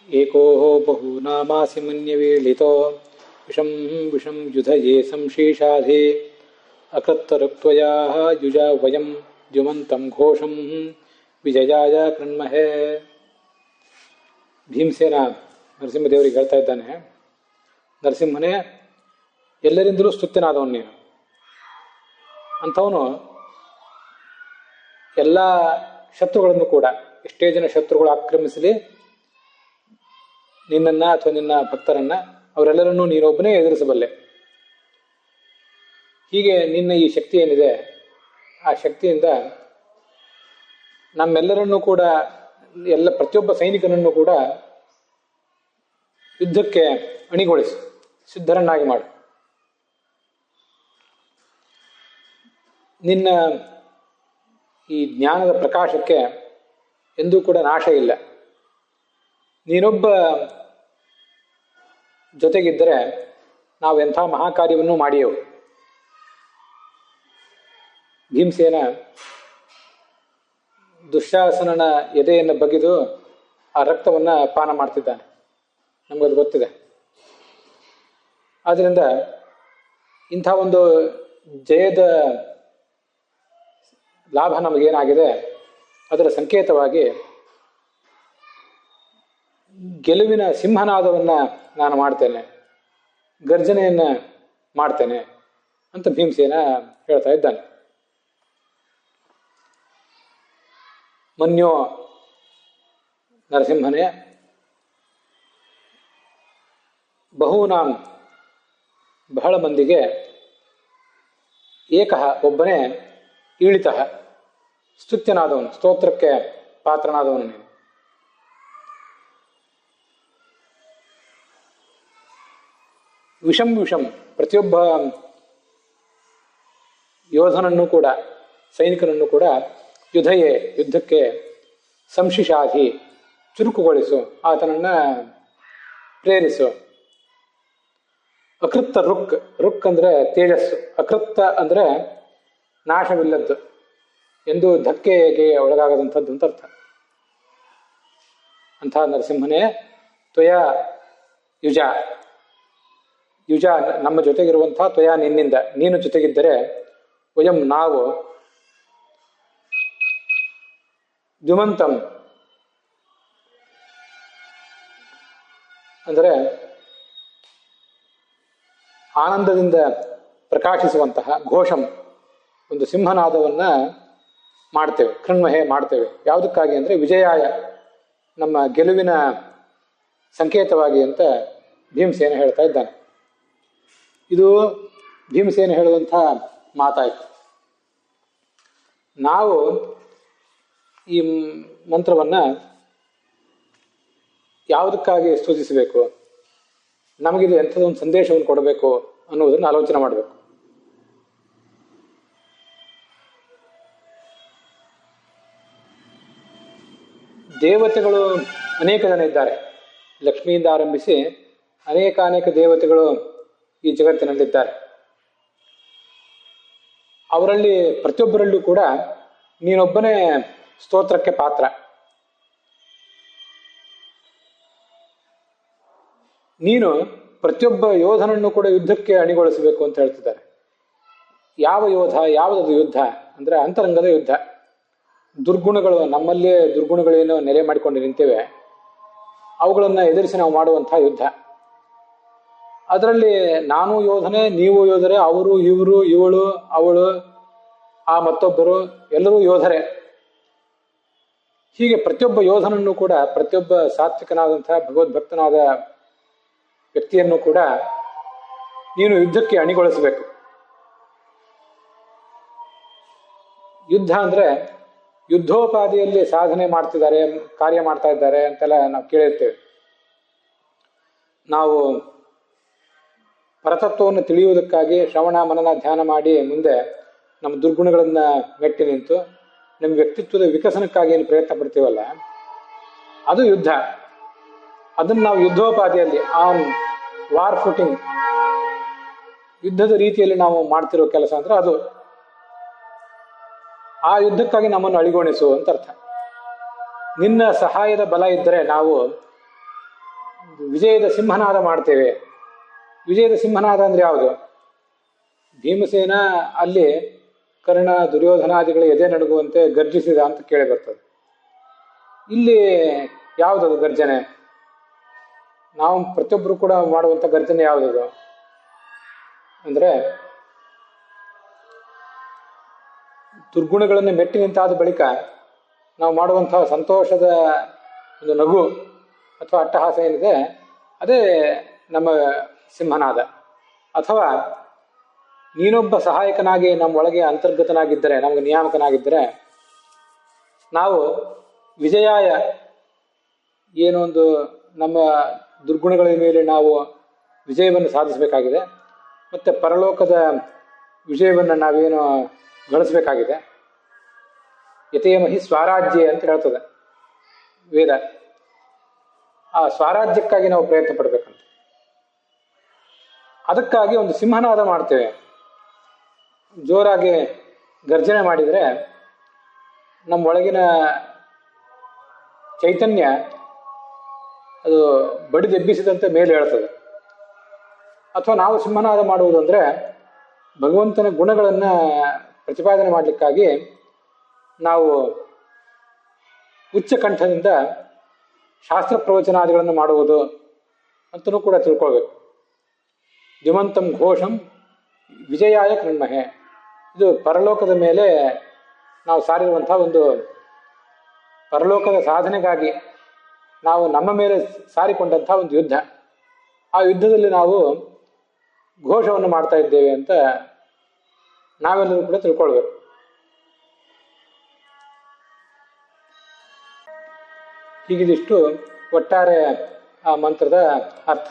ಏಕೋ ಬಹೂನಾಮಾಸಿ ಮನ್ಯವೇಳಿತೋ ವಿಷಂ ವಿಷಂ ಯುಧಯೇ ಸಂಶೇಷಾಧೇ ಅಕೃತ್ತರುಕ್ತ್ವಯಾ ಯುಜಾ ವಯಂ ದ್ಯುಮಂತಂ ಘೋಷಂ ವಿಜಯಾಯ ಕೃಣ್ಮಹೇ. ಭೀಮಸೇನ ನರಸಿಂಹದೇವರಿಗೆ ಹೇಳ್ತಾ ಇದ್ದಾನೆ, ನರಸಿಂಹನೇ, ಎಲ್ಲರಿಂದಲೂ ಸ್ತುತ್ಯನಾದವನು ನೀನು. ಅಂಥವನು ಎಲ್ಲ ಶತ್ರುಗಳನ್ನು ಕೂಡ, ಎಷ್ಟೇ ಜನ ಶತ್ರುಗಳು ಆಕ್ರಮಿಸಲಿ ನಿನ್ನನ್ನು ಅಥವಾ ನಿನ್ನ ಭಕ್ತರನ್ನು, ಅವರೆಲ್ಲರನ್ನೂ ನೀನೊಬ್ಬನೇ ಎದುರಿಸಬಲ್ಲೆ. ಹೀಗೆ ನಿನ್ನ ಈ ಶಕ್ತಿ ಏನಿದೆ, ಆ ಶಕ್ತಿಯಿಂದ ನಮ್ಮೆಲ್ಲರನ್ನೂ ಕೂಡ, ಪ್ರತಿಯೊಬ್ಬ ಸೈನಿಕನನ್ನು ಕೂಡ ಯುದ್ಧಕ್ಕೆ ಅಣಿಗೊಳಿಸು, ಸಿದ್ಧರನ್ನಾಗಿ ಮಾಡು. ನಿನ್ನ ಈ ಜ್ಞಾನದ ಪ್ರಕಾಶಕ್ಕೆ ಎಂದೂ ಕೂಡ ನಾಶ ಇಲ್ಲ. ನೀನೊಬ್ಬ ಜೊತೆಗಿದ್ದರೆ ನಾವು ಎಂಥ ಮಹಾಕಾರ್ಯವನ್ನು ಮಾಡಿಯೆವು. ಭೀಮಸೇನ ದುಶ್ಯಾಸನನ ಎದೆಯನ್ನು ಬಗೆದು ಆ ರಕ್ತವನ್ನು ಪಾನ ಮಾಡ್ತಿದ್ದಾನೆ, ನಮಗದು ಗೊತ್ತಿದೆ. ಆದ್ದರಿಂದ ಇಂಥ ಒಂದು ಜಯದ ಲಾಭ ನಮಗೇನಾಗಿದೆ, ಅದರ ಸಂಕೇತವಾಗಿ ಗೆಲುವಿನ ಸಿಂಹನಾದವನ್ನು ನಾನು ಮಾಡ್ತೇನೆ, ಗರ್ಜನೆಯನ್ನು ಮಾಡ್ತೇನೆ ಅಂತ ಭೀಮಸೇನ ಹೇಳ್ತಾ ಇದ್ದಾನೆ. ಮನ್ಯೋ ನರಸಿಂಹನೇ, ಬಹೂನಾಂ ಬಹಳ ಮಂದಿಗೆ, ಏಕಃ ಒಬ್ಬನೇ, ಈಳಿತಃ ಸ್ತುತ್ಯನಾದವನು, ಸ್ತೋತ್ರಕ್ಕೆ ಪಾತ್ರನಾದವನು ನೀನು. ವಿಷಂ ವಿಷಂ ಪ್ರತಿಯೊಬ್ಬ ಯೋಧನನ್ನು ಕೂಡ, ಸೈನಿಕನನ್ನು ಕೂಡ ಯುದ್ಧಕ್ಕೆ ಸಂಶಿಷಾಧಿ ಚುರುಕುಗೊಳಿಸು, ಆತನನ್ನು ಪ್ರೇರಿಸು. ಅಕೃತ್ತ ರುಕ್, ರುಕ್ ಅಂದರೆ ತೇಜಸ್ಸು, ಅಕೃತ್ತ ಅಂದರೆ ನಾಶವಿಲ್ಲದ್ದು, ಎಂದು ಧಕ್ಕೆಗೆ ಒಳಗಾಗದಂಥದ್ದು ಅಂತ ಅರ್ಥ. ಅಂಥ ನರಸಿಂಹನೇ, ತ್ವಯ ಯುಜ, ಯುಜ ನಮ್ಮ ಜೊತೆಗಿರುವಂಥ, ತ್ವಯ ನಿನ್ನಿಂದ, ನೀನು ಜೊತೆಗಿದ್ದರೆ, ವಯಂ ನಾವು, ದ್ಯುಮಂತಂ ಅಂದರೆ ಆನಂದದಿಂದ ಪ್ರಕಾಶಿಸುವಂತಹ, ಘೋಷಂ ಒಂದು ಸಿಂಹನಾದವನ್ನು ಮಾಡ್ತೇವೆ, ಕೃಣ್ಮಹೆ ಮಾಡ್ತೇವೆ. ಯಾವುದಕ್ಕಾಗಿ ಅಂದರೆ ವಿಜಯಾಯ, ನಮ್ಮ ಗೆಲುವಿನ ಸಂಕೇತವಾಗಿ ಅಂತ ಭೀಮಸೇನ ಹೇಳ್ತಾ ಇದ್ದಾನೆ. ಇದು ಭೀಮಸೇನ ಹೇಳುವಂಥ ಮಾತಾಯಿತು. ನಾವು ಈ ಮಂತ್ರವನ್ನು ಯಾವುದಕ್ಕಾಗಿ ಸ್ತುತಿಸಬೇಕು, ನಮಗಿದು ಎಂಥದೊಂದು ಸಂದೇಶವನ್ನು ಕೊಡಬೇಕು ಅನ್ನುವುದನ್ನು ಆಲೋಚನೆ ಮಾಡಬೇಕು. ದೇವತೆಗಳು ಅನೇಕ ಜನ ಇದ್ದಾರೆ, ಲಕ್ಷ್ಮಿಯಿಂದ ಆರಂಭಿಸಿ ಅನೇಕ ದೇವತೆಗಳು ಈ ಜಗತ್ತಿನಲ್ಲಿದ್ದಾರೆ. ಅವರಲ್ಲಿ ಪ್ರತಿಯೊಬ್ಬರಲ್ಲೂ ಕೂಡ ನೀನೊಬ್ಬನೇ ಸ್ತೋತ್ರಕ್ಕೆ ಪಾತ್ರ. ನೀನು ಪ್ರತಿಯೊಬ್ಬ ಯೋಧನನ್ನು ಕೂಡ ಯುದ್ಧಕ್ಕೆ ಅಣಿಗೊಳಿಸಬೇಕು ಅಂತ ಹೇಳ್ತಿದ್ದಾರೆ. ಯಾವ ಯೋಧ, ಯಾವುದದು ಯುದ್ಧ ಅಂದರೆ ಅಂತರಂಗದ ಯುದ್ಧ. ದುರ್ಗುಣಗಳು, ನಮ್ಮಲ್ಲೇ ದುರ್ಗುಣಗಳೇನೋ ನೆಲೆ ಮಾಡಿಕೊಂಡು ನಿಂತೇವೆ, ಅವುಗಳನ್ನು ಎದುರಿಸಿ ನಾವು ಮಾಡುವಂತಹ ಯುದ್ಧ. ಅದರಲ್ಲಿ ನಾನು ಯೋಧನೆ, ನೀವು ಯೋಧರೆ, ಅವರು ಇವರು, ಇವಳು ಅವಳು, ಆ ಮತ್ತೊಬ್ಬರು, ಎಲ್ಲರೂ ಯೋಧರೆ. ಹೀಗೆ ಪ್ರತಿಯೊಬ್ಬ ಯೋಧನನ್ನು ಕೂಡ, ಪ್ರತಿಯೊಬ್ಬ ಸಾತ್ವಿಕನಾದಂತಹ ಭಗವದ್ಭಕ್ತನಾದ ವ್ಯಕ್ತಿಯನ್ನು ಕೂಡ ನೀನು ಯುದ್ಧಕ್ಕೆ ಅಣಿಗೊಳಿಸಬೇಕು. ಯುದ್ಧ ಅಂದರೆ ಯುದ್ಧೋಪಾದಿಯಲ್ಲಿ ಸಾಧನೆ ಮಾಡ್ತಿದ್ದಾರೆ, ಕಾರ್ಯ ಮಾಡ್ತಾ ಇದ್ದಾರೆ ಅಂತೆಲ್ಲ ನಾವು ಕೇಳಿರ್ತೇವೆ. ನಾವು ಪರತತ್ವವನ್ನು ತಿಳಿಯುವುದಕ್ಕಾಗಿ ಶ್ರವಣ ಮನನ ಧ್ಯಾನ ಮಾಡಿ ಮುಂದೆ ನಮ್ಮ ದುರ್ಗುಣಗಳನ್ನು ಮೆಟ್ಟಿ ನಿಂತು ನಮ್ಮ ವ್ಯಕ್ತಿತ್ವದ ವಿಕಸನಕ್ಕಾಗಿ ಏನು ಪ್ರಯತ್ನ ಪಡ್ತೀವಲ್ಲ, ಅದು ಯುದ್ಧ. ಅದನ್ನು ನಾವು ಯುದ್ಧೋಪಾದಿಯಲ್ಲಿ, ಆನ್ ವಾರ್ ಫುಟಿಂಗ್, ಯುದ್ಧದ ರೀತಿಯಲ್ಲಿ ನಾವು ಮಾಡ್ತಿರೋ ಕೆಲಸ ಅಂದರೆ ಅದು. ಆ ಯುದ್ಧಕ್ಕಾಗಿ ನಮ್ಮನ್ನು ಅಳಿಗೊಣಿಸು ಅಂತ ಅರ್ಥ. ನಿನ್ನ ಸಹಾಯದ ಬಲ ಇದ್ದರೆ ನಾವು ವಿಜಯದ ಸಿಂಹನಾದ ಮಾಡ್ತೇವೆ. ವಿಜಯದ ಸಿಂಹನಾದ ಅಂದರೆ ಯಾವುದು? ಭೀಮಸೇನ ಅಲ್ಲಿ ಕರ್ಣ ದುರ್ಯೋಧನಾದಿಗಳ ಎದೆ ನಡುಗುವಂತೆ ಗರ್ಜಿಸಿದ ಅಂತ ಕೇಳಿ ಬರ್ತದೆ. ಇಲ್ಲಿ ಯಾವುದದು ಗರ್ಜನೆ? ನಾವು ಪ್ರತಿಯೊಬ್ಬರು ಕೂಡ ಮಾಡುವಂಥ ಗರ್ಜನೆ ಯಾವುದದು ಅಂದರೆ, ದುರ್ಗುಣಗಳನ್ನು ಮೆಟ್ಟಿ ನಿಂತಾದ ಬಳಿಕ ನಾವು ಮಾಡುವಂತಹ ಸಂತೋಷದ ಒಂದು ನಗು ಅಥವಾ ಅಟ್ಟಹಾಸ ಏನಿದೆ ಅದೇ ನಮ್ಮ ಸಿಂಹನಾದ. ಅಥವಾ ನೀನೊಬ್ಬ ಸಹಾಯಕನಾಗಿ ನಮ್ಮ ಒಳಗೆ ಅಂತರ್ಗತನಾಗಿದ್ದರೆ, ನಮಗೆ ನಿಯಾಮಕನಾಗಿದ್ದರೆ, ನಾವು ವಿಜಯಾಯ ಏನೋ ಒಂದು ನಮ್ಮ ದುರ್ಗುಣಗಳ ಮೇಲೆ ನಾವು ವಿಜಯವನ್ನು ಸಾಧಿಸಬೇಕಾಗಿದೆ, ಮತ್ತು ಪರಲೋಕದ ವಿಜಯವನ್ನು ನಾವೇನು ಗಳಿಸಬೇಕಾಗಿದೆ. ಯತೇಮಹಿ ಸ್ವರಾಜ್ಯ ಅಂತ ಹೇಳ್ತದೆ ವೇದ. ಆ ಸ್ವರಾಜ್ಯಕ್ಕಾಗಿ ನಾವು ಪ್ರಯತ್ನ ಪಡಬೇಕಂತ. ಅದಕ್ಕಾಗಿ ಒಂದು ಸಿಂಹನಾದ ಮಾಡ್ತೇವೆ. ಜೋರಾಗಿ ಗರ್ಜನೆ ಮಾಡಿದರೆ ನಮ್ಮ ಒಳಗಿನ ಚೈತನ್ಯ ಅದು ಬಡಿದೆಬ್ಬಿಸಿದಂತೆ ಮೇಲೆ ಹೇಳ್ತದೆ. ಅಥವಾ ನಾವು ಸಿಂಹನಾದ ಮಾಡುವುದು ಅಂದರೆ ಭಗವಂತನ ಗುಣಗಳನ್ನು ಪ್ರತಿಪಾದನೆ ಮಾಡಲಿಕ್ಕಾಗಿ ನಾವು ಉಚ್ಚ ಕಂಠದಿಂದ ಶಾಸ್ತ್ರ ಪ್ರವಚನಾದಿಗಳನ್ನು ಮಾಡುವುದು ಅಂತಲೂ ಕೂಡ ತಿಳ್ಕೊಳ್ಬೇಕು. ಧಿಮಂತಂ ಘೋಷಂ ವಿಜಯಾಯ ಕೃಣ್ಮಹೆ. ಇದು ಪರಲೋಕದ ಮೇಲೆ ನಾವು ಸಾರಿರುವಂಥ ಒಂದು ಪರಲೋಕದ ಸಾಧನೆಗಾಗಿ ನಾವು ನಮ್ಮ ಮೇಲೆ ಸಾರಿಕೊಂಡಂಥ ಒಂದು ಯುದ್ಧ. ಆ ಯುದ್ಧದಲ್ಲಿ ನಾವು ಘೋಷವನ್ನು ಮಾಡ್ತಾ ಇದ್ದೇವೆ ಅಂತ ನಾವೆಲ್ಲರೂ ಕೂಡ ತಿಳ್ಕೊಳ್ಬೇಕು. ಹೀಗಿದಿಷ್ಟು ಒಟ್ಟಾರೆ ಆ ಮಂತ್ರದ ಅರ್ಥ.